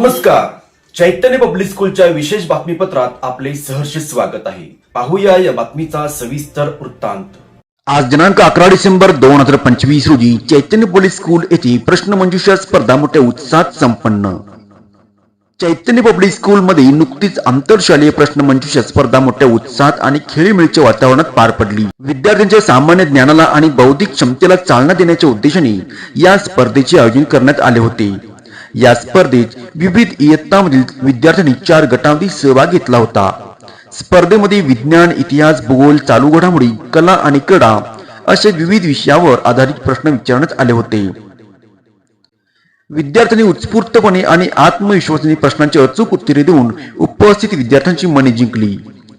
नमस्कार. चैतन्य पब्लिक स्कूलच्या विशेष बातमीपत्रात आपले सहर्ष स्वागत आहे. पाहूया या बातमीचा सविस्तर वृत्तांत. आज दिनांक 11 डिसेंबर 2025 रोजी चैतन्य पब्लिक स्कूल येथे प्रश्नमंजुषा स्पर्धा मोठ्या उत्साहात संपन्न. चैतन्य पब्लिक स्कूल मध्ये नुकतीच आंतरशालेय प्रश्नमंजुषा स्पर्धा मोठ्या उत्साहात आणि खेळीमेळीच्या वातावरणात पार पडली. विद्यार्थ्यांच्या सामान्य ज्ञानाला आणि बौद्धिक क्षमतेला चालना देण्याच्या उद्देशाने या स्पर्धेचे आयोजन करण्यात आले होते. या स्पर्धेत विविध इयत्तांमधील विद्यार्थ्यांनी 4 गटांमध्ये सहभाग घेतला होता. स्पर्धेमध्ये विज्ञान, इतिहास, भूगोल, चालू घडामोडी, कला आणि क्रीडा असे विविध विषयावर आधारित प्रश्न विचारण्यात आले होते. विद्यार्थ्यांनी उत्स्फूर्तपणे आणि आत्मविश्वासाने प्रश्नांची अचूक उत्तरे देऊन उपस्थित विद्यार्थ्यांची मने जिंकली.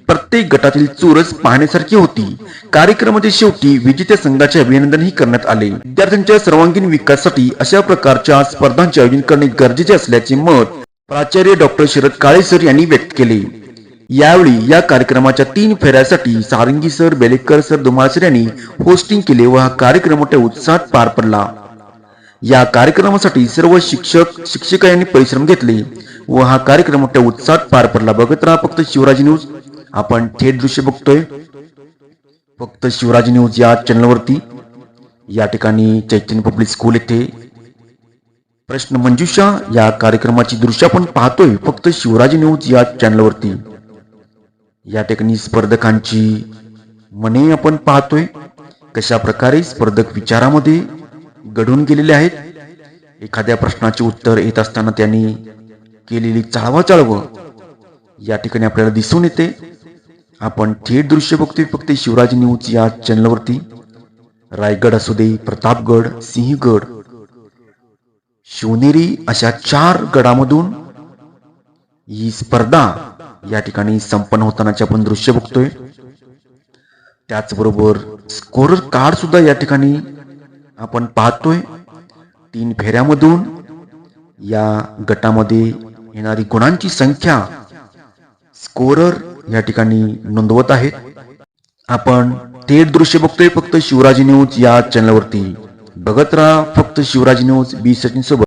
प्रत्येक गटातील चोरस पाहण्यासारखी होती. कार्यक्रमाच्या शेवटी विजेत्या संघाचे अभिनंदनही करण्यात आले. विद्यार्थ्यांच्या सर्वांगीण विकासासाठी अशा प्रकारच्या स्पर्धांचे आयोजन करणे गरजेचे असल्याचे मत प्राचार्य डॉक्टर शरद काळे सर यांनी व्यक्त केले. यावेळी या कार्यक्रमाच्या 3 फेऱ्यासाठी Sarangi sir, Belekar sir, Dhumal sir यांनी होस्टिंग केले व हा कार्यक्रम मोठ्या उत्साहात पार पडला. या कार्यक्रमासाठी सर्व शिक्षक शिक्षिका यांनी परिश्रम घेतले व हा कार्यक्रम मोठ्या उत्साहात पार पडला. बघत राहा फक्त शिवराज न्यूज. आपण थेट दृश्य बघतोय फक्त शिवराज न्यूज या चॅनलवरती. या ठिकाणी चैतन्य पब्लिक स्कूल येथे प्रश्न मंजुषा या कार्यक्रमाची दृश्य आपण पाहतोय फक्त शिवराज न्यूज या चॅनलवरती. या ठिकाणी स्पर्धकांची मने आपण पाहतोय कशा प्रकारे स्पर्धक विचारामध्ये घडून गेलेले आहेत. एखाद्या प्रश्नाचे उत्तर येत असताना त्यांनी केलेली चाळवाचाळव या ठिकाणी आपल्याला दिसून येते. आपण थेट दृश्य बघतोय फक्त शिवराज न्यूज या चॅनलवरती. रायगड असू दे, प्रतापगड, सिंहगड, शिवनेरी अशा 4 गडामधून ही स्पर्धा या ठिकाणी संपन्न होतानाचे आपण दृश्य बघतोय. त्याचबरोबर स्कोरर कार्ड सुद्धा या ठिकाणी आपण पाहतोय. 3 फेऱ्यामधून या गटामध्ये येणारी गुणांची संख्या स्कोरर या ठिकाणी नोंदवत आहेत. आपण थेट दृश्य बघतोय फक्त शिवराज न्यूज या चॅनलवरती. बघत राहा फक्त शिवराज न्यूज. बी सचिन सोबत.